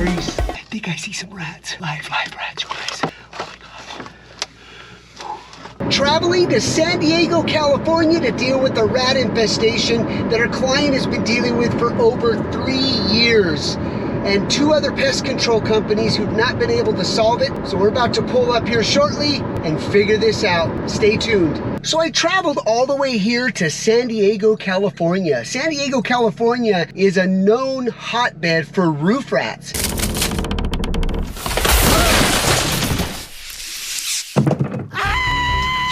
trees. I think I see some rats. Live rats, you guys. Oh my God. Traveling to San Diego, California to deal with the rat infestation that our client has been dealing with for over 3 years. And 2 other pest control companies who've not been able to solve it. So we're about to pull up here shortly and figure this out. Stay tuned. So I traveled all the way here to San Diego, California. San Diego, California is a known hotbed for roof rats.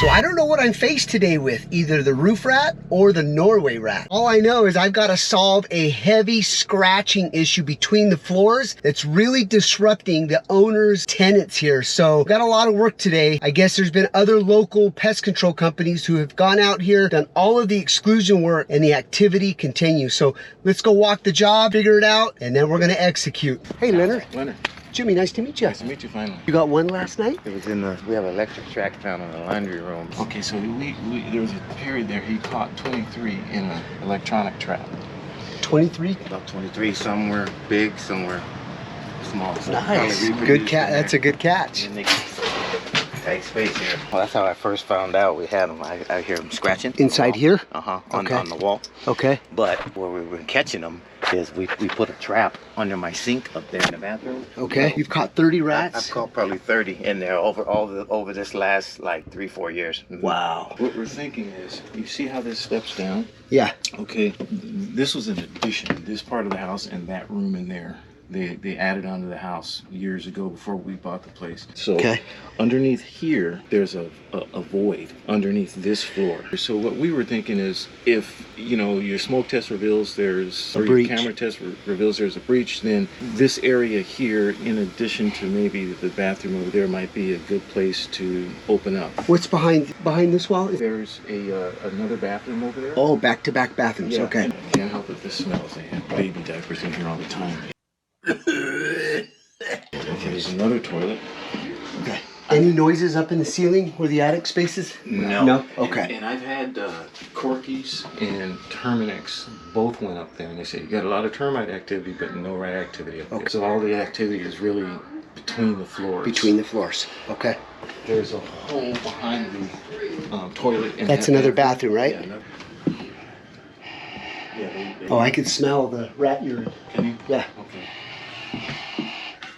So I don't know what I'm faced today with, either the roof rat or the Norway rat. All I know is I've got to solve a heavy scratching issue between the floors that's really disrupting the owner's tenants here. So got a lot of work today. I guess there's been other local pest control companies who have gone out here, done all of the exclusion work, and the activity continues. So let's go walk the job, figure it out, and then we're gonna execute. Hey, Leonard. Leonard. Jimmy, nice to meet you. Nice to meet you finally. You got one last night? It was in the, we have an electric track found in the laundry room. Okay, so there was a period there he caught 23 in an electronic trap. 23? About 23, somewhere big, somewhere small. So nice. Good catch. That's a good catch. Tight space here. Well, that's how I first found out we had them. I hear them scratching. Inside here? Uh-huh, okay. on the wall. Okay. But where we were catching them is we put a trap under my sink up there in the bathroom. Okay. You've caught 30 rats? I've caught probably 30 in there over this last like 3-4 years. Wow. What we're thinking is, you see how this steps down? Yeah. Okay, this was an addition, this part of the house and that room in there. They added onto the house years ago before we bought the place. So underneath here, there's a void underneath this floor. So what we were thinking is, if your smoke test reveals there's, or your camera test reveals there's a breach, then this area here, in addition to maybe the bathroom over there, might be a good place to open up. What's behind this wall? There's another bathroom over there. Oh, back-to-back bathrooms. Yeah. Okay. Can't help it. This smells. They have baby diapers in here all the time. Okay, there's another toilet. Okay. Any noises up in the ceiling where the attic space is? No. No? Okay. And I've had Corky's and Terminix both went up there, and they say you got a lot of termite activity, but no rat activity up there. So all the activity is really between the floors. Between the floors. Okay. There's a hole behind the toilet. That's another bathroom, right? Yeah, oh, I can smell the rat urine. Can you? Yeah. Okay.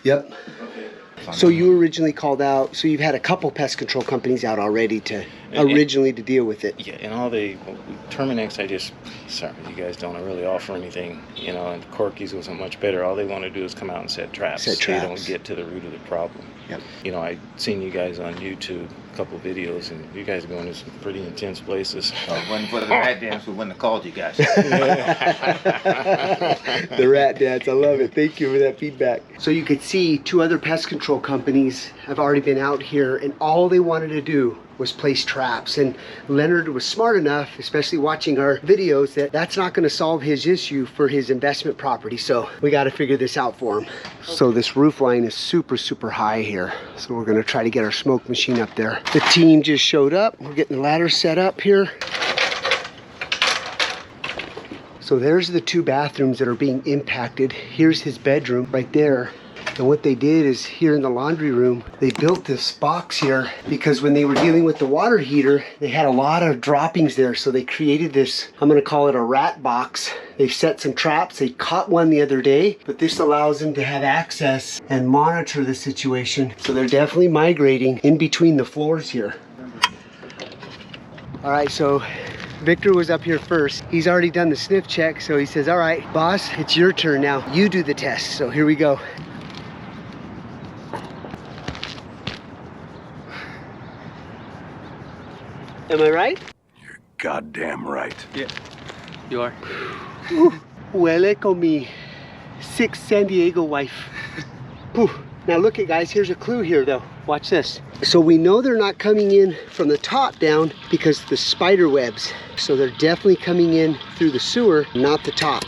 Yep. Okay. So you originally called out, so you've had a couple pest control companies out already to deal with it. Yeah, and all the Terminix, sorry, you guys don't really offer anything, and Corky's wasn't much better. All they want to do is come out and set traps. They don't get to the root of the problem. Yep. I'd seen you guys on YouTube, a couple of videos, and you guys are going to some pretty intense places. Oh, if it wasn't for the rat dance, we wouldn't have called you guys. The rat dance, I love it. Thank you for that feedback. So you could see 2 other pest control companies have already been out here, and all they wanted to do was place traps. And Leonard was smart enough, especially watching our videos, that that's not going to solve his issue for his investment property. So we got to figure this out for him. So this roof line is super, super high here. So we're going to try to get our smoke machine up there. The team just showed up. We're getting the ladder set up here. So there's the 2 bathrooms that are being impacted. Here's his bedroom right there. And what they did is, here in the laundry room, they built this box here because when they were dealing with the water heater, they had a lot of droppings there. So they created this, I'm gonna call it a rat box. They've set some traps. They caught one the other day, but this allows them to have access and monitor the situation. So they're definitely migrating in between the floors here. All right, so Victor was up here first. He's already done the sniff check, so he says, all right, boss, it's your turn now. You do the test. So here we go. Am I right? You're goddamn right. Yeah, you are. Huele con mi sick San Diego wife. Now look at guys, here's a clue here though. Watch this. So we know they're not coming in from the top down because of the spider webs. So they're definitely coming in through the sewer, not the top.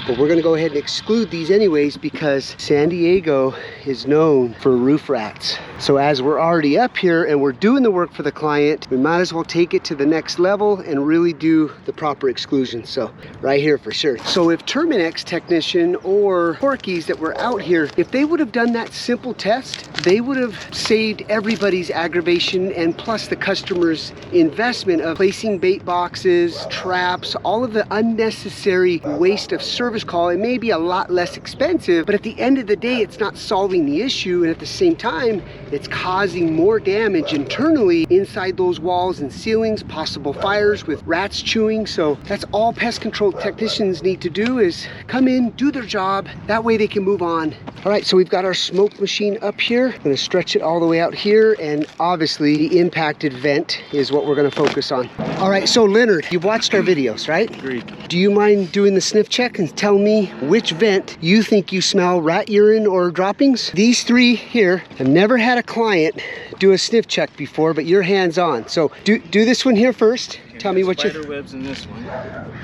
But we're gonna go ahead and exclude these anyways because San Diego is known for roof rats. So as we're already up here and we're doing the work for the client, we might as well take it to the next level and really do the proper exclusion. So right here for sure. So if Terminex technician or Porkies that were out here, if they would have done that simple test, they would have saved everybody's aggravation and plus the customer's investment of placing bait boxes, traps, all of the unnecessary waste of service call. It may be a lot less expensive, but at the end of the day, it's not solving the issue, and at the same time, it's causing more damage internally inside those walls and ceilings, possible fires with rats chewing. So that's all pest control technicians need to do, is come in, do their job, that way they can move on. All right, so we've got our smoke machine up here. I'm gonna stretch it all the way out here, and obviously the impacted vent is what we're gonna focus on. All right, so Leonard, you've watched our videos, right? Agreed. Do you mind doing the sniff check and tell me which vent you think you smell rat urine or droppings? These three here, I've never had a client do a sniff check before, but you're hands-on. So do this one here first. Tell me what you... Spider webs in this one.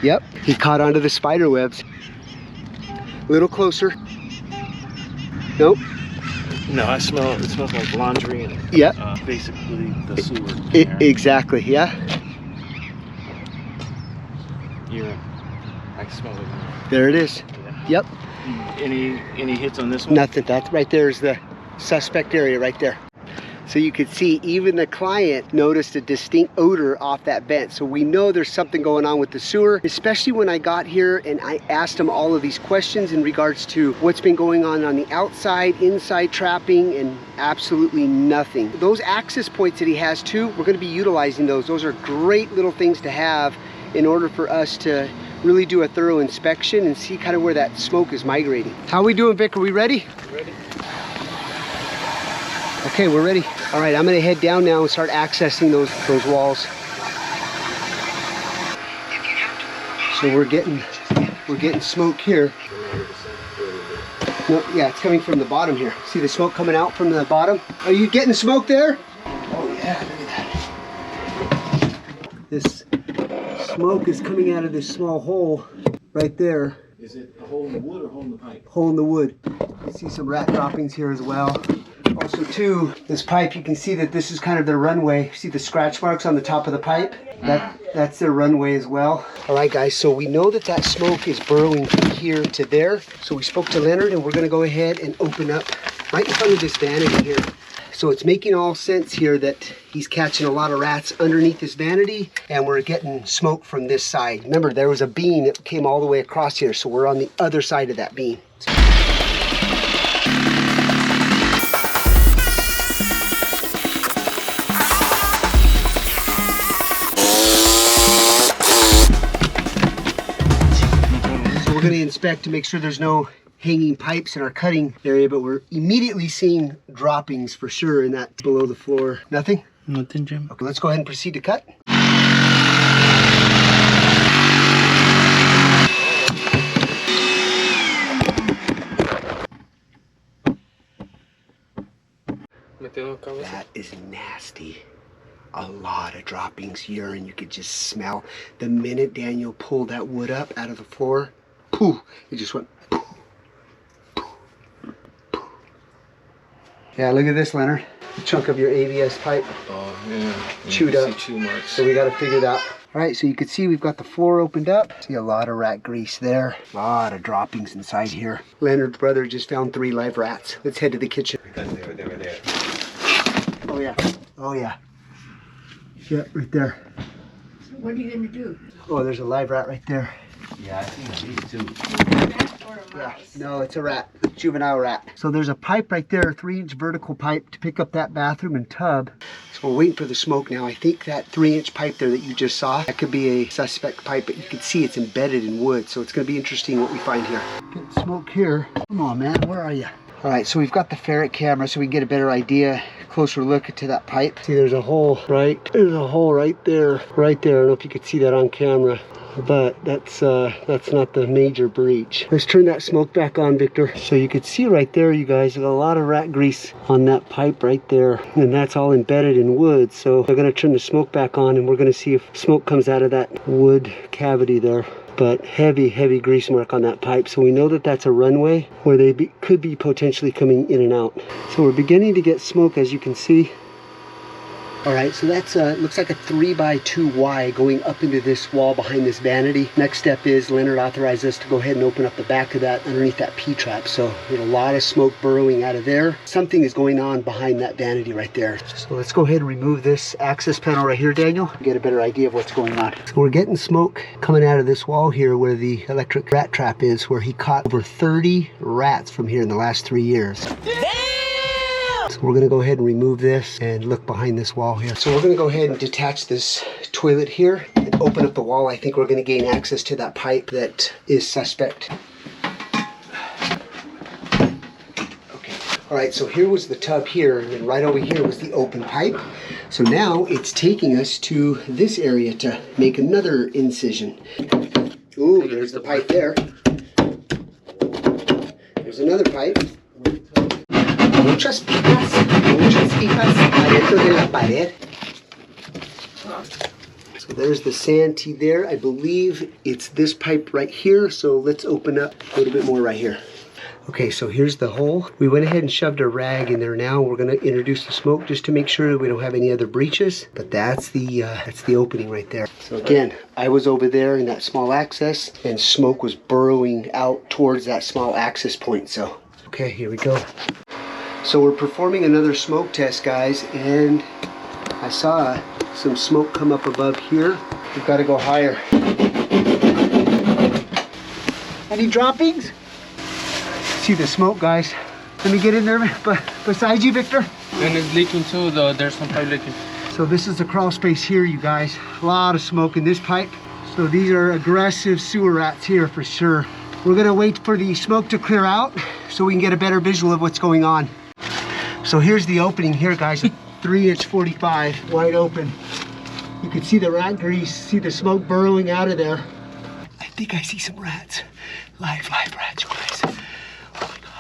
Yep, he caught onto the spider webs. A little closer. Nope. No, it smells like laundry and Yep. Basically the sewer. Exactly, yeah. Urine. I can smell it. There it is. Yeah. Yep. Any hits on this one? Nothing. That's right there is the suspect area right there. So you could see even the client noticed a distinct odor off that vent. So we know there's something going on with the sewer, especially when I got here and I asked him all of these questions in regards to what's been going on the outside, inside trapping, and absolutely nothing. Those access points that he has too, we're gonna be utilizing those. Those are great little things to have in order for us to really do a thorough inspection and see kind of where that smoke is migrating. How are we doing, Vic? Are we ready? Ready. Okay, we're ready. All right, I'm gonna head down now and start accessing those walls. So we're getting smoke here. No, yeah, it's coming from the bottom here. See the smoke coming out from the bottom? Are you getting smoke there? Oh yeah, look at that. This smoke is coming out of this small hole right there. Is it a hole in the wood or a hole in the pipe? Hole in the wood. You see some rat droppings here as well. Also too, this pipe, you can see that this is kind of their runway. See the scratch marks on the top of the pipe? That's their runway as well. All right guys, so we know that that smoke is burrowing from here to there. So we spoke to Leonard and we're gonna go ahead and open up right in front of this vanity here. So it's making all sense here that he's catching a lot of rats underneath this vanity and we're getting smoke from this side. Remember, there was a beam that came all the way across here, so we're on the other side of that beam. So we're going to inspect to make sure there's no hanging pipes in our cutting area, but we're immediately seeing droppings for sure in that below the floor. Nothing? Nothing, Jim. Okay, let's go ahead and proceed to cut. That is nasty. A lot of droppings, urine, you could just smell. The minute Daniel pulled that wood up out of the floor, poof, it just went poof, poof, poof. Yeah, look at this, Leonard. A chunk of your ABS pipe. Oh, yeah. Chewed up. Chew marks. So we got to figure that out. All right, so you can see we've got the floor opened up. See a lot of rat grease there. A lot of droppings inside here. Leonard's brother just found 3 live rats. Let's head to the kitchen. Because they were there. Oh yeah, oh yeah. Yeah, right there. So what are you gonna do? Oh, there's a live rat right there. Yeah, I seen these too. Or a Yeah, mouse? no, it's a rat, juvenile rat. So there's a pipe right there, 3-inch vertical pipe to pick up that bathroom and tub. So we're waiting for the smoke now. I think that 3-inch pipe there that you just saw, that could be a suspect pipe, but you can see it's embedded in wood. So it's gonna be interesting what we find here. Get smoke here. Come on, man, where are you? All right, so we've got the ferret camera so we can get a better idea, closer look to that pipe. See, there's a hole, right? There's a hole right there, right there. I don't know if you could see that on camera, but that's not the major breach. Let's turn that smoke back on, Victor. So you could see right there, you guys, there's a lot of rat grease on that pipe right there, and that's all embedded in wood. So we're gonna turn the smoke back on and we're gonna see if smoke comes out of that wood cavity there. but heavy, heavy grease mark on that pipe. So we know that that's a runway where they could be potentially coming in and out. So we're beginning to get smoke, as you can see. All right, so that's looks like a 3x2Y going up into this wall behind this vanity. Next step is Leonard authorized us to go ahead and open up the back of that underneath that P-trap. So there's a lot of smoke burrowing out of there. Something is going on behind that vanity right there. So let's go ahead and remove this access panel right here, Daniel. Get a better idea of what's going on. So we're getting smoke coming out of this wall here where the electric rat trap is, where he caught over 30 rats from here in the last 3 years. So we're gonna go ahead and remove this and look behind this wall here. So we're gonna go ahead and detach this toilet here and open up the wall. I think we're gonna gain access to that pipe that is suspect. Okay, all right, so here was the tub here, and then right over here was the open pipe. So now it's taking us to this area to make another incision. Ooh, there's the pipe there. There's another pipe. Muchas pipas adentro de la pared. So there's the santee there. I believe it's this pipe right here. So let's open up a little bit more right here. Okay, so here's the hole. We went ahead and shoved a rag in there. Now we're going to introduce the smoke just to make sure that we don't have any other breaches. But that's the opening right there. So again, I was over there in that small access, and smoke was burrowing out towards that small access point. So okay, here we go. So we're performing another smoke test, guys, and I saw some smoke come up above here. We've got to go higher. Any droppings? See the smoke, guys. Let me get in there beside you, Victor. And it's leaking too, though. There's some pipe leaking. So this is the crawl space here, you guys. A lot of smoke in this pipe. So these are aggressive sewer rats here for sure. We're gonna wait for the smoke to clear out so we can get a better visual of what's going on. So here's the opening here, guys. 3-inch 45, wide open. You can see the rat grease, see the smoke burrowing out of there. I think I see some rats. Live rats, you guys. Oh my God.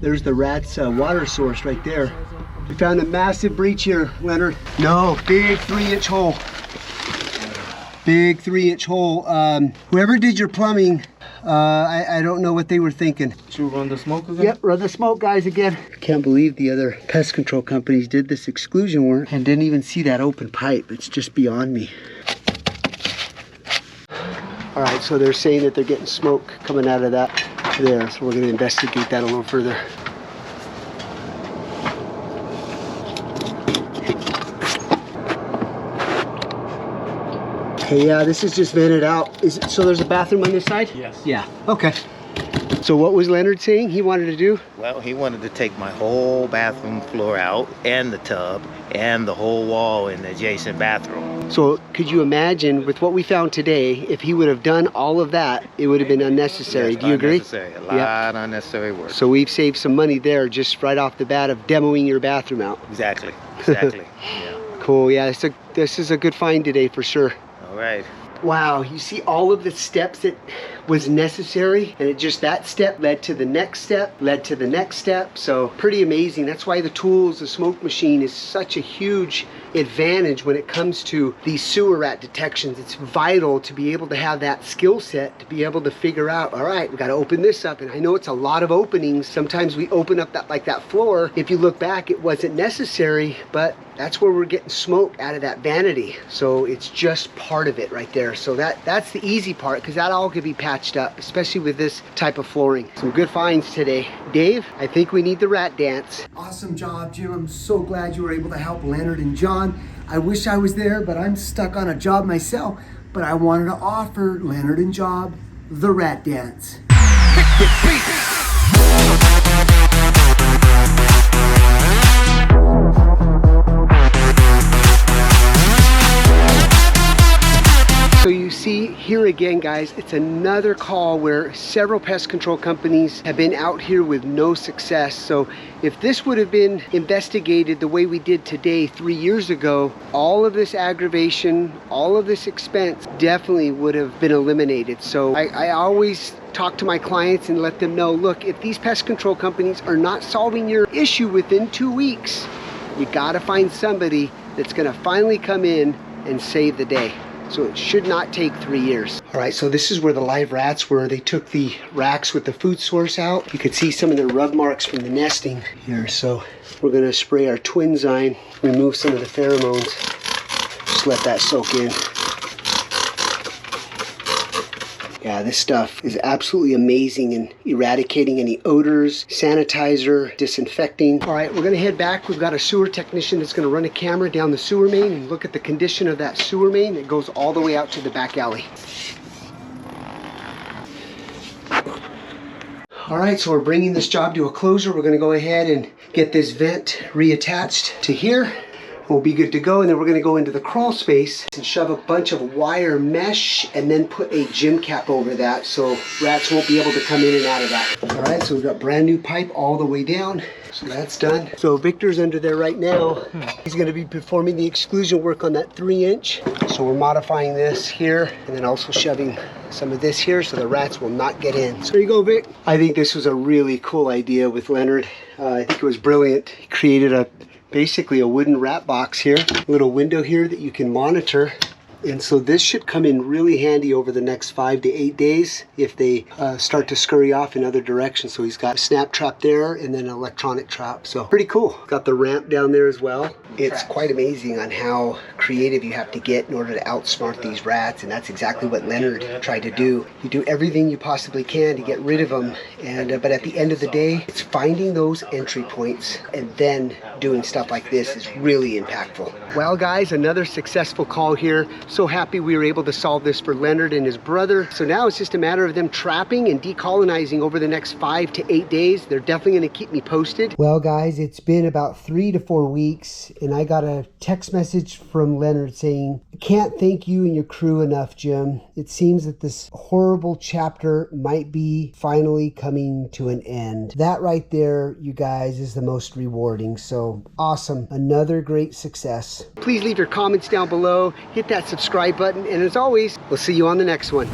There's the rat's water source right there. We found a massive breach here, Leonard. No, big 3-inch hole. Big 3-inch hole. Whoever did your plumbing, I don't know what they were thinking. Should we run the smoke again? Yep, run the smoke, guys, again. I can't believe the other pest control companies did this exclusion work and didn't even see that open pipe. It's just beyond me. All right, so they're saying that they're getting smoke coming out of that there. So we're gonna investigate that a little further. Okay, yeah, this is just vented out. Is it, so there's a bathroom on this side? Yes. Yeah, okay. So what was Leonard saying he wanted to do? Well, he wanted to take my whole bathroom floor out, and the tub, and the whole wall in the adjacent bathroom. So could you imagine with what we found today, if he would have done all of that, it would have been unnecessary. Yes, Do you agree? Unnecessary. A lot of unnecessary work. So we've saved some money there just right off the bat of demoing your bathroom out. Exactly. Yeah. Cool, yeah, this is a good find today for sure. All right. Wow, you see all of the steps that was necessary, and it just that step led to the next step, led to the next step. So pretty amazing. That's why the tools, the smoke machine is such a huge advantage when it comes to these sewer rat detections. It's vital to be able to have that skill set to be able to figure out, all right, we got to open this up. And I know it's a lot of openings. Sometimes we open up that, like that floor. If you look back, it wasn't necessary, but that's where we're getting smoke out of that vanity. So it's just part of it right there. So that's the easy part, because that all could be patched up, especially with this type of flooring. Some good finds today. Dave, I think we need the rat dance. Awesome job, Jim. I'm so glad you were able to help Leonard and John. I wish I was there, but I'm stuck on a job myself. But I wanted to offer Leonard and Job the rat dance. So you see here again, guys, it's another call where several pest control companies have been out here with no success. So if this would have been investigated the way we did today 3 years ago, all of this aggravation, all of this expense definitely would have been eliminated. So I always talk to my clients and let them know, look, if these pest control companies are not solving your issue within 2 weeks, you gotta find somebody that's gonna finally come in and save the day. So it should not take 3 years. All right, so this is where the live rats were. They took the racks with the food source out. You could see some of the rub marks from the nesting here. So we're gonna spray our Twinzyme, remove some of the pheromones. Just let that soak in. Yeah, this stuff is absolutely amazing in eradicating any odors, sanitizer, disinfecting. All right, we're gonna head back. We've got a sewer technician that's gonna run a camera down the sewer main and look at the condition of that sewer main. It goes all the way out to the back alley. All right, so we're bringing this job to a closer. We're gonna go ahead and get this vent reattached to here. We'll be good to go, and then we're gonna go into the crawl space and shove a bunch of wire mesh and then put a gym cap over that so rats won't be able to come in and out of that. All right, so we've got brand new pipe all the way down. So that's done. So Victor's under there right now. He's gonna be performing the exclusion work on that 3-inch. So we're modifying this here and then also shoving some of this here so the rats will not get in. So there you go, Vic. I think this was a really cool idea with Leonard. I think it was brilliant. He created basically a wooden rat box here, little window here that you can monitor. And so this should come in really handy over the next 5 to 8 days if they start to scurry off in other directions. So he's got a snap trap there and then an electronic trap. So pretty cool. Got the ramp down there as well. It's quite amazing on how creative you have to get in order to outsmart these rats. And that's exactly what Leonard tried to do. You do everything you possibly can to get rid of them. And but at the end of the day, it's finding those entry points and then doing stuff like this is really impactful. Well, guys, another successful call here. So happy we were able to solve this for Leonard and his brother. So now it's just a matter of them trapping and decolonizing over the next 5 to 8 days. They're definitely going to keep me posted. Well, guys, it's been about 3 to 4 weeks, and I got a text message from Leonard saying, "I can't thank you and your crew enough, Jim. It seems that this horrible chapter might be finally coming to an end." That right there, you guys, is the most rewarding. So awesome. Another great success. Please leave your comments down below. Hit that subscribe button. And as always, we'll see you on the next one.